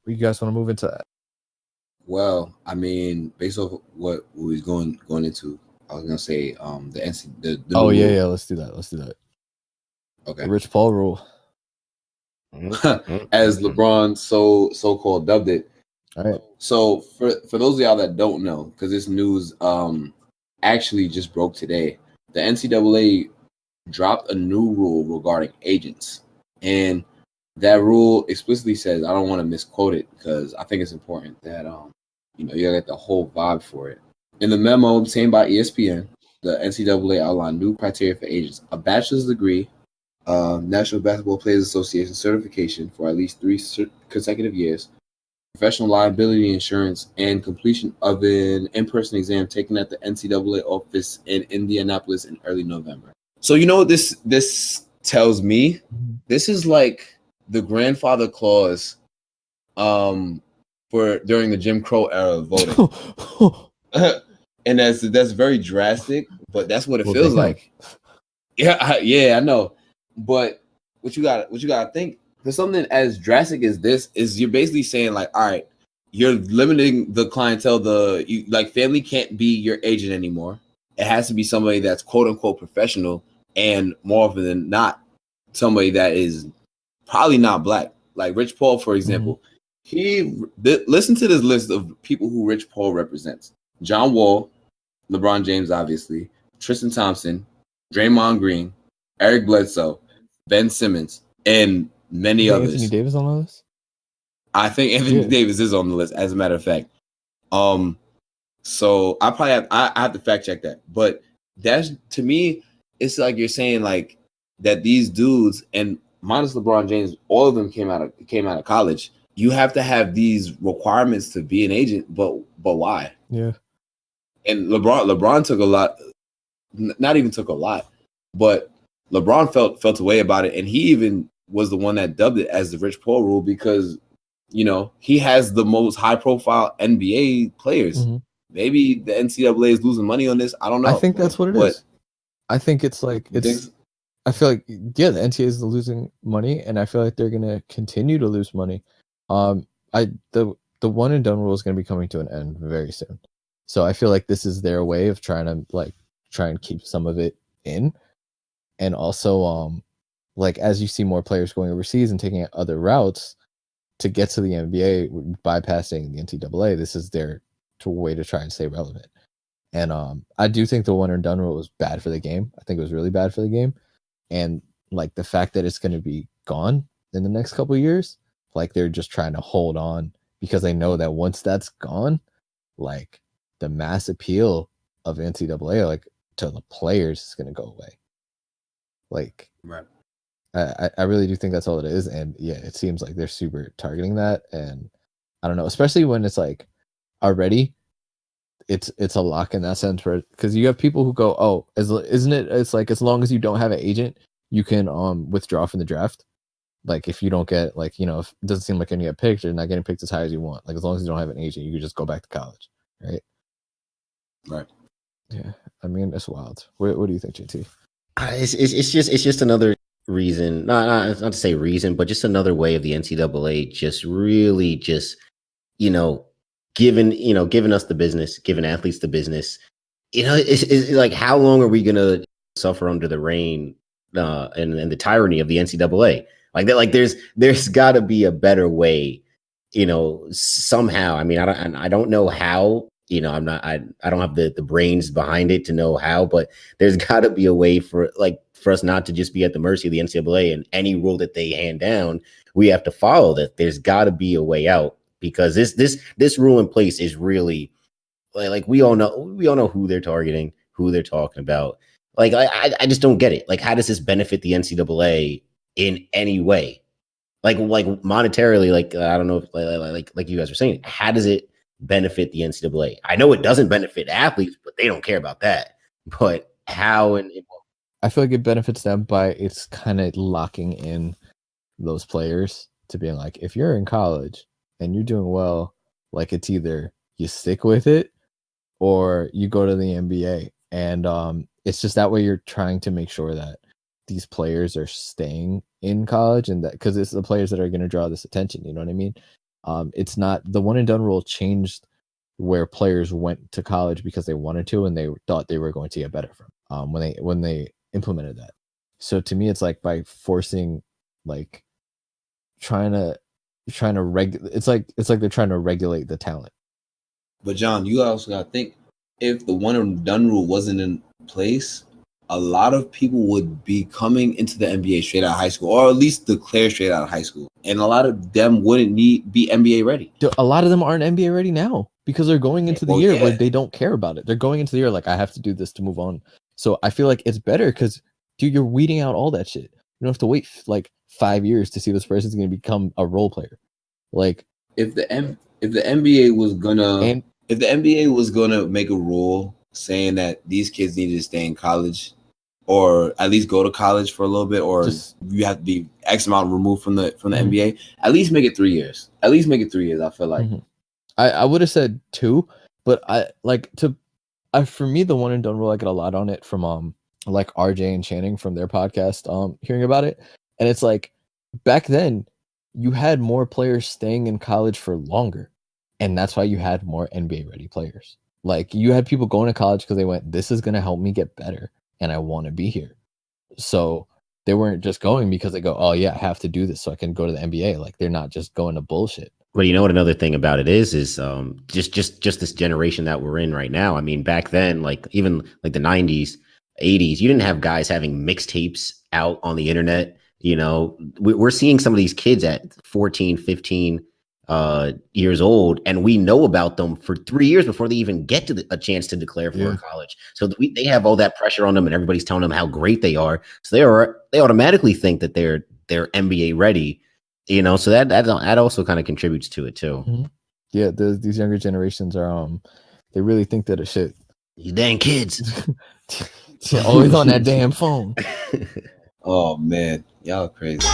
You guys want to move into that? Well, I mean, based off what we was going into, I was gonna say the NC the Oh yeah, rule. let's do that. Okay. The Rich Paul rule. As LeBron so-called dubbed it. All right. So for those of y'all that don't know, because this news actually just broke today, the NCAA dropped a new rule regarding agents, and that rule explicitly says, I don't want to misquote it because I think it's important that you gotta get the whole vibe for it. In the memo obtained by ESPN, the NCAA outlined new criteria for agents: a bachelor's degree, National Basketball Players Association certification for at least 3 consecutive years, professional liability insurance, and completion of an in-person exam taken at the NCAA office in Indianapolis in early November. So you know what this tells me? This is like the grandfather clause for during the Jim Crow era of voting. And that's very drastic, but that's what it feels like. Yeah, I know. But what you gotta think, for something as drastic as this, is you're basically saying like, all right, you're limiting the clientele. Family can't be your agent anymore. It has to be somebody that's quote unquote professional, and more often than not, somebody that is probably not black. Like Rich Paul, for example, listen to this list of people who Rich Paul represents: John Wall, LeBron James, obviously, Tristan Thompson, Draymond Green, Eric Bledsoe, Ben Simmons, and many others. Anthony Davis on the list? I think Anthony Davis is on the list, as a matter of fact. So I probably have to fact check that. But that's, to me, it's like you're saying like that these dudes, and minus LeBron James, all of them came out of college. You have to have these requirements to be an agent, but why? Yeah. And LeBron took a lot, not even took a lot, but LeBron felt a way about it, and he even was the one that dubbed it as the Rich Paul rule because, he has the most high-profile NBA players. Mm-hmm. Maybe the NCAA is losing money on this. I don't know. I think that's what it is. I think it's like I feel like the NCAA is losing money, and I feel like they're gonna continue to lose money. The one and done rule is gonna be coming to an end very soon. So I feel like this is their way of trying to keep some of it in. And also, as you see more players going overseas and taking other routes to get to the NBA, bypassing the NCAA, this is their way to try and stay relevant. And I do think the one and done rule was bad for the game. I think it was really bad for the game. And the fact that it's going to be gone in the next couple of years, they're just trying to hold on because they know that once that's gone, the mass appeal of NCAA, to the players, is going to go away. Right. I really do think that's all it is. And yeah, it seems like they're super targeting that. And I don't know, especially when it's already it's a lock in that sense, because you have people who go, oh, isn't it? It's as long as you don't have an agent, you can withdraw from the draft. If you don't get if it doesn't seem like you're gonna get picked, you're not getting picked as high as you want. As long as you don't have an agent, you can just go back to college, right? Right. Yeah, I mean, it's wild. What do you think, JT? It's just another reason, not to say reason, but just another way of the NCAA just really giving us the business, giving athletes the business. It's how long are we gonna suffer under the reign and the tyranny of the NCAA? There's got to be a better way, somehow. I mean, I don't know how. I don't have the brains behind it to know how, but there's got to be a way for us not to just be at the mercy of the NCAA, and any rule that they hand down, we have to follow that. There's got to be a way out, because this rule in place is really we all know who they're targeting, who they're talking about. I just don't get it. How does this benefit the NCAA in any way? Monetarily, I don't know if like you guys were saying, how does it benefit the NCAA? I know it doesn't benefit athletes, but they don't care about that. But how? And I feel like it benefits them by it's kind of locking in those players to being if you're in college and you're doing well, it's either you stick with it or you go to the NBA. And it's just that way you're trying to make sure that these players are staying in college, and that because it's the players that are going to draw this attention. You know what I mean? It's not the one and done rule changed where players went to college because they wanted to and they thought they were going to get better from when they implemented that. So to me, it's like by forcing, like trying to it's like they're trying to regulate the talent. But John, you also got to think, if the one and done rule wasn't in place, a lot of people would be coming into the NBA straight out of high school, or at least declare straight out of high school, and a lot of them wouldn't be NBA ready. A lot of them aren't NBA ready now because they're going into the year where they don't care about it. They're going into the year like, I have to do this to move on. So I feel like it's better because, dude, you're weeding out all that shit. You don't have to wait like 5 years to see this person's going to become a role player. Like if the NBA was gonna make a rule saying that these kids need to stay in college, or at least go to college for a little bit, or you have to be X amount removed from the NBA, at least make it 3 years. I feel like I would have said 2, but for me, the one and done rule, I get a lot on it from like RJ and Channing from their podcast, hearing about it. And it's like, back then you had more players staying in college for longer, and that's why you had more NBA ready players. Like, you had people going to college because they went, this is going to help me get better and I want to be here. So they weren't just going because they go, oh yeah, I have to do this so I can go to the NBA. Like, they're not just going to bullshit. Well, you know what another thing about it is just this generation that we're in right now. I mean, back then, like even like the 90s, 80s, you didn't have guys having mixtapes out on the internet. You know, we're seeing some of these kids at 14, 15 years old, and we know about them for 3 years before they even get to a chance to declare for college. So they have all that pressure on them, and everybody's telling them how great they are. So they automatically think that they're NBA ready. You know, so that also kind of contributes to it too. Mm-hmm. Yeah, these younger generations are they really think that it's shit. You dang kids, always on that damn phone. Oh man, y'all crazy.